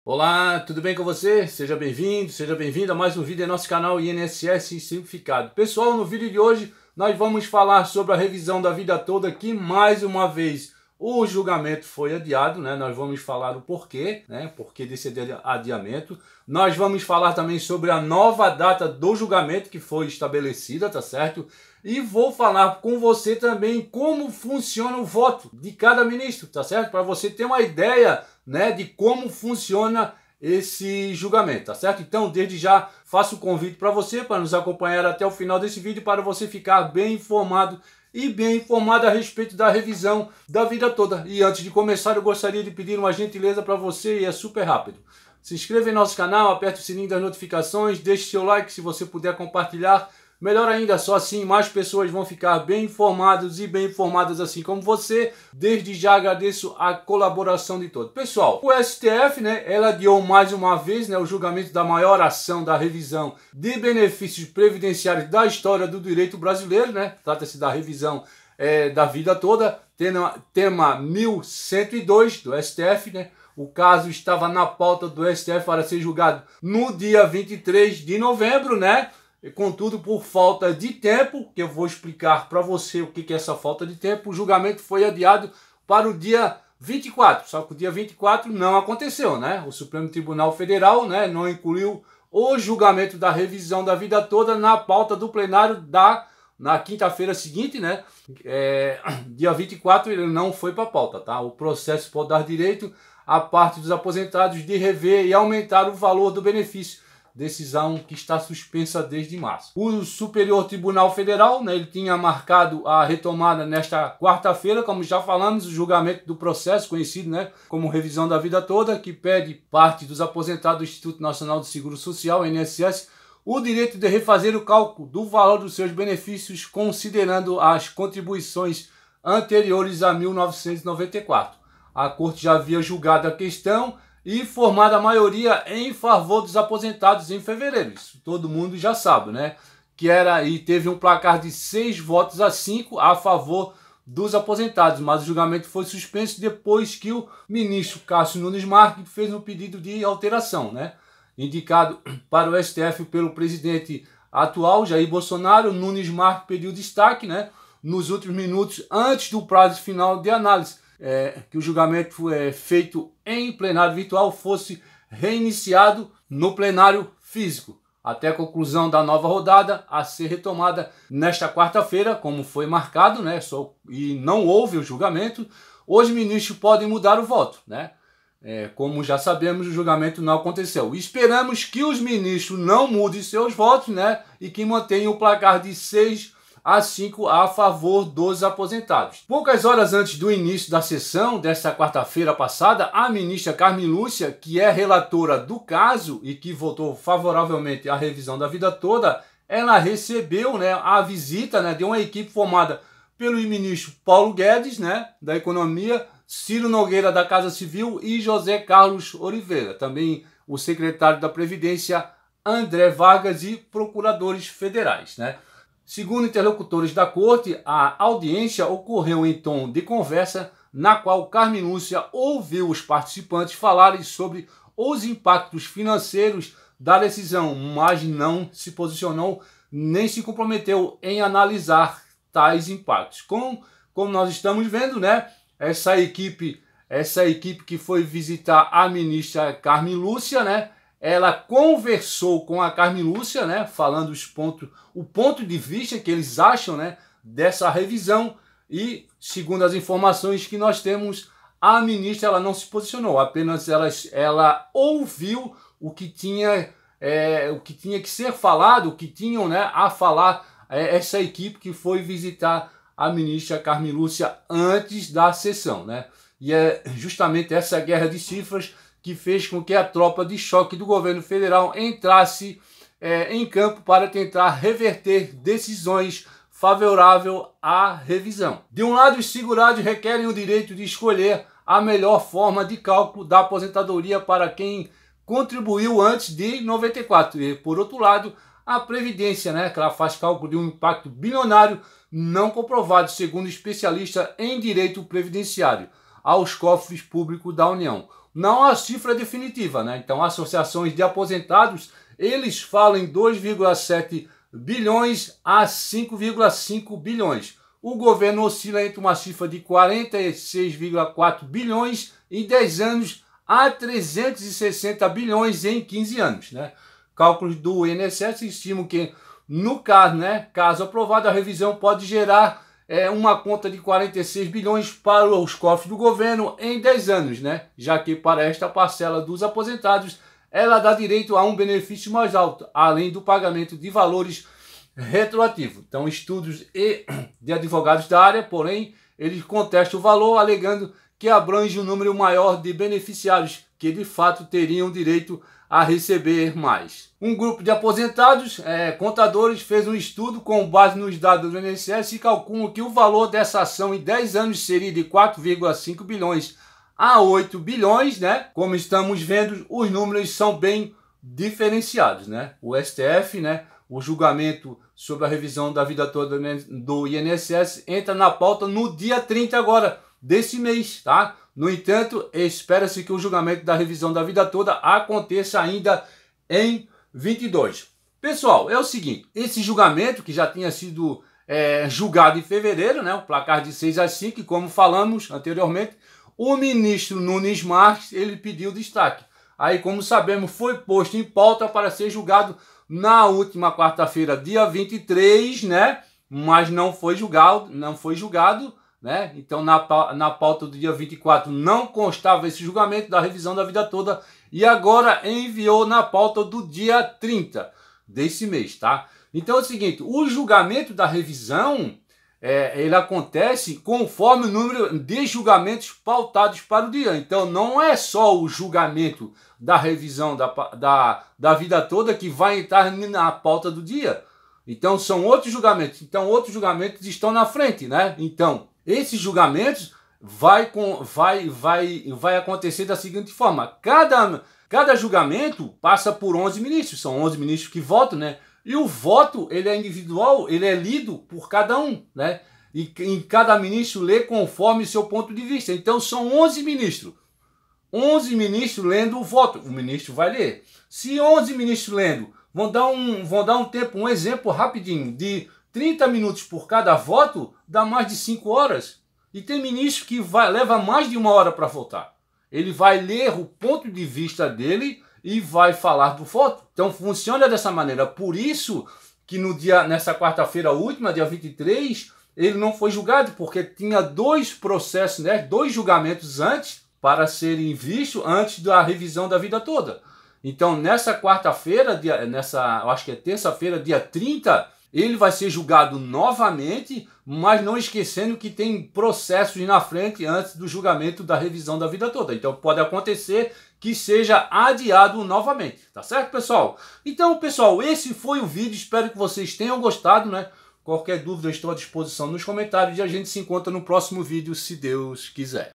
Olá, tudo bem com você? Seja bem-vindo, seja bem-vinda a mais um vídeo em nosso canal INSS Simplificado. Pessoal, no vídeo de hoje nós vamos falar sobre a revisão da vida toda, que mais uma vez o julgamento foi adiado, né? Nós vamos falar o porquê, né? Porquê desse adiamento. Nós vamos falar também sobre a nova data do julgamento que foi estabelecida, tá certo? E vou falar com você também como funciona o voto de cada ministro, tá certo? Para você ter uma ideia, né, de como funciona esse julgamento, tá certo? Então, desde já, faço o convite para você, para nos acompanhar até o final desse vídeo, para você ficar bem informado a respeito da revisão da vida toda. E antes de começar, eu gostaria de pedir uma gentileza para você, e é super rápido. Se inscreva em nosso canal, aperte o sininho das notificações, deixe seu like, se você puder compartilhar. Melhor ainda, só assim mais pessoas vão ficar bem informados e bem informadas assim como você. Desde já agradeço a colaboração de todos. Pessoal, o STF, né, ela adiou mais uma vez, né, o julgamento da maior ação da revisão de benefícios previdenciários da história do direito brasileiro, né? Trata-se da revisão da vida toda, tema 1102 do STF, né? O caso estava na pauta do STF para ser julgado no dia 23 de novembro, né? Contudo, por falta de tempo, que eu vou explicar para você o que é essa falta de tempo, o julgamento foi adiado para o dia 24. Só que o dia 24 não aconteceu, né? O Supremo Tribunal Federal, né, não incluiu o julgamento da revisão da vida toda na pauta do plenário na quinta-feira seguinte, né? Dia 24 ele não foi para a pauta, tá? O processo pode dar direito à parte dos aposentados de rever e aumentar o valor do benefício. Decisão que está suspensa desde março. O Superior Tribunal Federal, né, ele tinha marcado a retomada nesta quarta-feira, como já falamos, o julgamento do processo, conhecido, né, como revisão da vida toda, que pede parte dos aposentados do Instituto Nacional do Seguro Social, INSS, o direito de refazer o cálculo do valor dos seus benefícios, considerando as contribuições anteriores a 1994. A Corte já havia julgado a questão e formada a maioria em favor dos aposentados em fevereiro. Isso todo mundo já sabe, né? E teve um placar de 6 votos a 5 a favor dos aposentados, mas o julgamento foi suspenso depois que o ministro Cássio Nunes Marques fez um pedido de alteração, né? Indicado para o STF pelo presidente atual, Jair Bolsonaro. Nunes Marques pediu destaque, né, nos últimos minutos, antes do prazo final de análise, que o julgamento feito em plenário virtual fosse reiniciado no plenário físico, até a conclusão da nova rodada a ser retomada nesta quarta-feira, como foi marcado, né? E não houve o julgamento. Os ministros podem mudar o voto, né? Como já sabemos, o julgamento não aconteceu. Esperamos que os ministros não mudem seus votos, né? E que mantenham o placar de 6 a 5 a favor dos aposentados. Poucas horas antes do início da sessão desta quarta-feira passada, a ministra Carmen Lúcia, que é relatora do caso e que votou favoravelmente à revisão da vida toda, ela recebeu, né, a visita, né, de uma equipe formada pelo ministro Paulo Guedes, né, da Economia, Ciro Nogueira, da Casa Civil, e José Carlos Oliveira, também o secretário da Previdência, André Vargas, e procuradores federais, né. Segundo interlocutores da corte, a audiência ocorreu em tom de conversa, na qual Carmen Lúcia ouviu os participantes falarem sobre os impactos financeiros da decisão, mas não se posicionou nem se comprometeu em analisar tais impactos. Como nós estamos vendo, né, essa equipe que foi visitar a ministra Carmen Lúcia, né, ela conversou com a Carmen Lúcia, né, falando o ponto de vista que eles acham, né, dessa revisão, e segundo as informações que nós temos, a ministra ela não se posicionou, apenas ela ouviu o que tinha que ser falado, o que tinham, né, a falar essa equipe que foi visitar a ministra Carmen Lúcia antes da sessão, né? E é justamente essa guerra de cifras que fez com que a tropa de choque do governo federal entrasse em campo para tentar reverter decisões favoráveis à revisão. De um lado, os segurados requerem o direito de escolher a melhor forma de cálculo da aposentadoria para quem contribuiu antes de 94. E, por outro lado, a Previdência, né, que ela faz cálculo de um impacto bilionário não comprovado, segundo especialista em direito previdenciário, aos cofres públicos da União. não há cifra definitiva, né? Então, associações de aposentados, eles falam em 2,7 bilhões a 5,5 bilhões. O governo oscila entre uma cifra de 46,4 bilhões em 10 anos a 360 bilhões em 15 anos, né? Cálculos do INSS estimam que, no caso, né, caso aprovada, a revisão pode gerar uma conta de 46 bilhões para os cofres do governo em 10 anos, né? Já que para esta parcela dos aposentados, ela dá direito a um benefício mais alto, além do pagamento de valores retroativos. Então, estudos de advogados da área, porém, eles contestam o valor, alegando que abrange um número maior de beneficiários que, de fato, teriam direito a receber mais. Um grupo de aposentados, contadores, fez um estudo com base nos dados do INSS e calculam que o valor dessa ação em 10 anos seria de 4,5 bilhões a 8 bilhões, né? Como estamos vendo, os números são bem diferenciados, né? O STF, né? O julgamento sobre a revisão da vida toda do INSS entra na pauta no dia 30 agora, desse mês, tá? No entanto, espera-se que o julgamento da revisão da vida toda aconteça ainda em 22. Pessoal, é o seguinte, esse julgamento que já tinha sido julgado em fevereiro, né? O placar de 6-5, e como falamos anteriormente, o ministro Nunes Marques, ele pediu destaque. Aí, como sabemos, foi posto em pauta para ser julgado na última quarta-feira, dia 23, né? Mas não foi julgado, né? Então, na pauta do dia 24 não constava esse julgamento da revisão da vida toda e agora enviou na pauta do dia 30 desse mês, tá? Então é o seguinte, o julgamento da revisão, ele acontece conforme o número de julgamentos pautados para o dia. Então não é só o julgamento da revisão da vida toda que vai entrar na pauta do dia. Então são outros julgamentos. Então outros julgamentos estão na frente, né? Então esses julgamentos vai acontecer da seguinte forma. Cada julgamento passa por 11 ministros. São 11 ministros que votam, né? E o voto, ele é individual, ele é lido por cada um, né? E cada ministro lê conforme seu ponto de vista. Então são 11 ministros. 11 ministros lendo o voto. O ministro vai ler. Se 11 ministros lendo, vão dar um tempo, um exemplo rapidinho, de 30 minutos por cada voto, dá mais de 5 horas. E tem ministro que leva mais de 1 hora para votar. Ele vai ler o ponto de vista dele e vai falar do voto. Então funciona dessa maneira. Por isso que nessa quarta-feira última, dia 23, ele não foi julgado, porque tinha 2 processos, né, 2 julgamentos antes para serem vistos antes da revisão da vida toda. Então nessa quarta-feira, eu acho que é terça-feira, dia 30, ele vai ser julgado novamente, mas não esquecendo que tem processos na frente antes do julgamento da revisão da vida toda. Então pode acontecer que seja adiado novamente, tá certo, pessoal? Então, pessoal, esse foi o vídeo, espero que vocês tenham gostado, né? Qualquer dúvida, eu estou à disposição nos comentários e a gente se encontra no próximo vídeo, se Deus quiser.